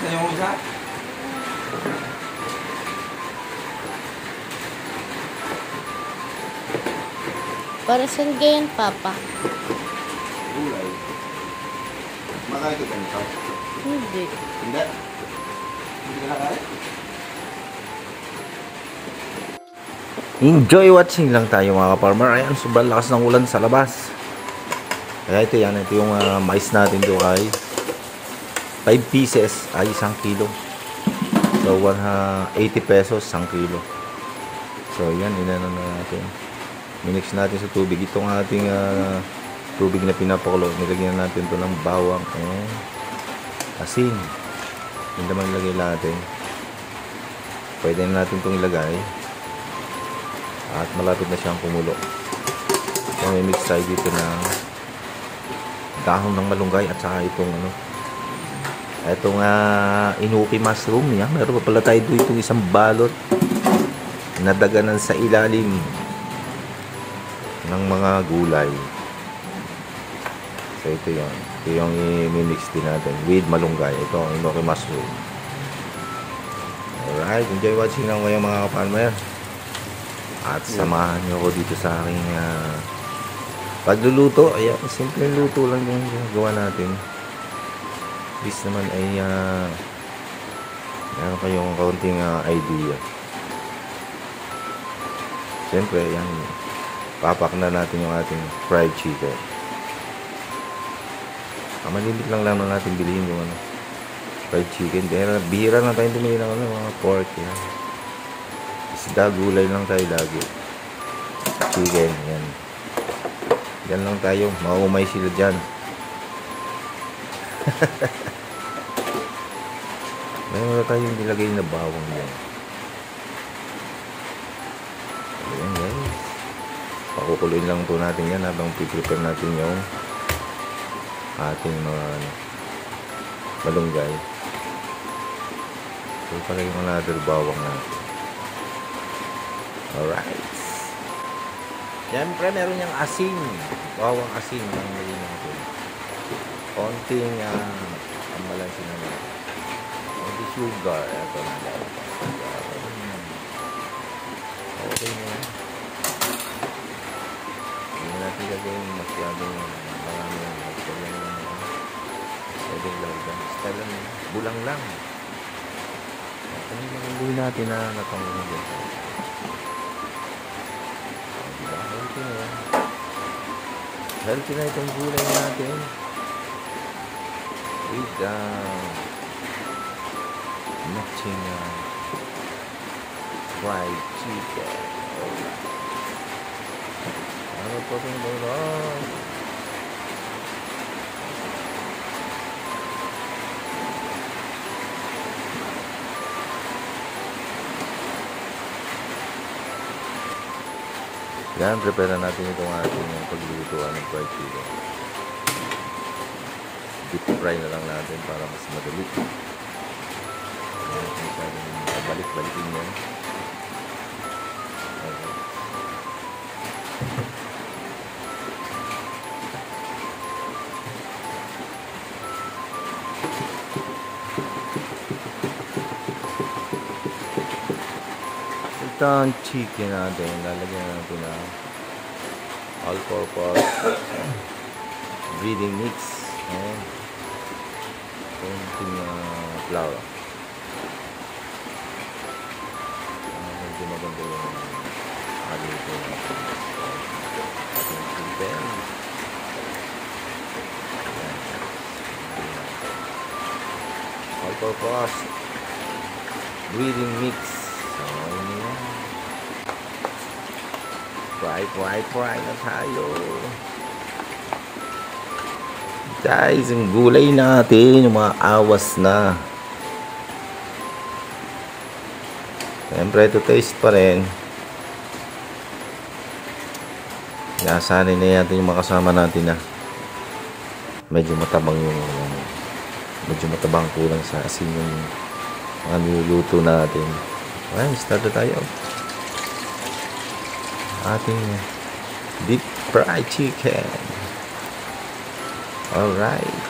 na yung isa. Para saan ganyan, Papa? Gulay. Makain ka ganito? Hindi. Hindi? Hindi ka nakain? Enjoy watching lang tayo mga ka-farmer. Ayan, sobrang lakas ng ulan sa labas. Kaya ito yan, ito yung mais natin doon ay 5 pieces ay 1 kilo. So 80 pesos 1 kilo. So yan, inano na natin. Minix natin sa tubig. Itong ating tubig na pinapakulo, nilagyan natin ito ng bawang and asin. Yung naman ilagay natin. Pwede na natin itong ilagay. At malapit na siyang kumulo. So may mix tayo dito ng dahon ng malunggay at saka itong itong inuki mushroom yan. Meron pa pala tayo dito itong isang balot na daganan sa ilalim ng mga gulay. So ito yun. Ito yung i-mix din natin with malunggay. Ito ang inuki mushroom. Alright, enjoy watching lang kayo mga ka-farmer. At samahan nyo ako dito sa aking pagluluto. Ayan, simple luto lang yung gawa natin. Please naman ay meron kayong kaunting idea. Siyempre, yan. Papak na natin yung ating fried chicken. Malimit lang lang natin bilhin yung fried chicken. Pero bihira na tayong tumili ng mga pork. Yan. Isda, gulay lang tayo lagi. Chicken, yan. Yan lang tayo. Maumay sila dyan. Meron na tayong nilagay na bawang yan. Ayan guys. Pakukuloyin lang po natin yan habang piprepare natin yung ating mga malunggay. So pala yung another bawang natin. Alright. Siyempre meron niyang asin. Bawang asin ang nilagay natin. Konting ambalansin naman. Konting sugar. Ito na lang. Okay na yan. Hindi natin gagawin masyadong marami ng magsalang lang. Pwede lang. Basta lang. Bulang lang. Ito na yung gawin natin na natanggol dito. Healthy na yan. Healthy na itong gulay natin. With matching fried chicken. Ano po itong bulong? Yan, prepare natin itong ating paglulutuan ng fried chicken. Deep fry na lang natin para mas madali. Ayan, masyadong balik-balikin yan. Okay. Ito ang chicken natin. Lalagyan natin ng all-purpose breading mix and konting flour. Medyo maganda yung alito natin. Ating chicken. All-purpose breading mix. So, yun yan. Fry na tayo. Guys, yung gulay natin, yung mga awas na. Siyempre, ito taste pa rin. Nasanay na natin yung mga kasama natin na medyo matabang yung medyo matabang kulang sa asin yung mga niluluto natin. Ayan, start na tayo. Ating deep fried chicken. Alright.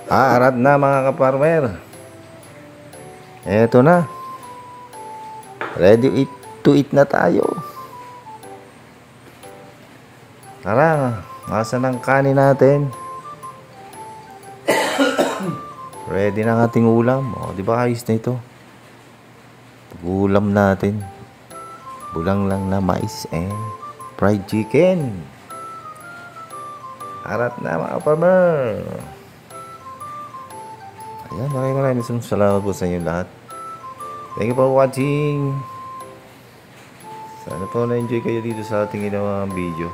Arat na mga kaparmer. Eto na. Ready to eat na tayo. Tara, nasa ng kanin natin. Ready na ang ating ulam. O, di ba ayos na ito? Ulam natin. Bulang lang na mais and fried chicken. Arat na mga farmer. Ayan, maraming salamat po sa inyo lahat. Thank you for watching. Sana po na-enjoy kayo dito sa ating ginawang video.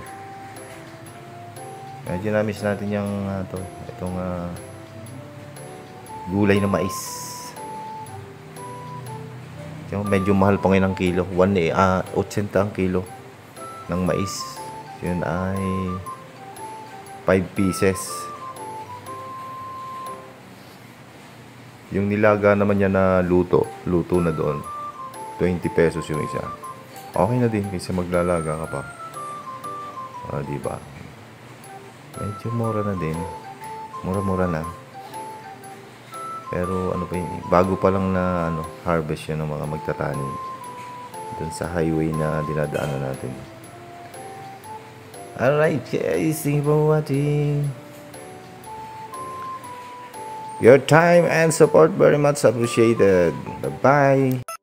Medyo na-miss natin yung itong gulay na mais. Yung medyo mahal pa ngayon ang kilo. 80 ang kilo ng mais. Yun ay 5 pieces. Yung nilaga naman niya na luto na doon. 20 pesos yung isa. Okay na din kasi maglalaga ka pa. Diba? Medyo mura na din. Mura-mura na. Pero ano pa yun, bago pa lang na harvest yan ng mga magtatanim. Doon sa highway na dinadaanan natin. Alright guys, thank you for watching. Your time and support very much appreciated. Bye-bye.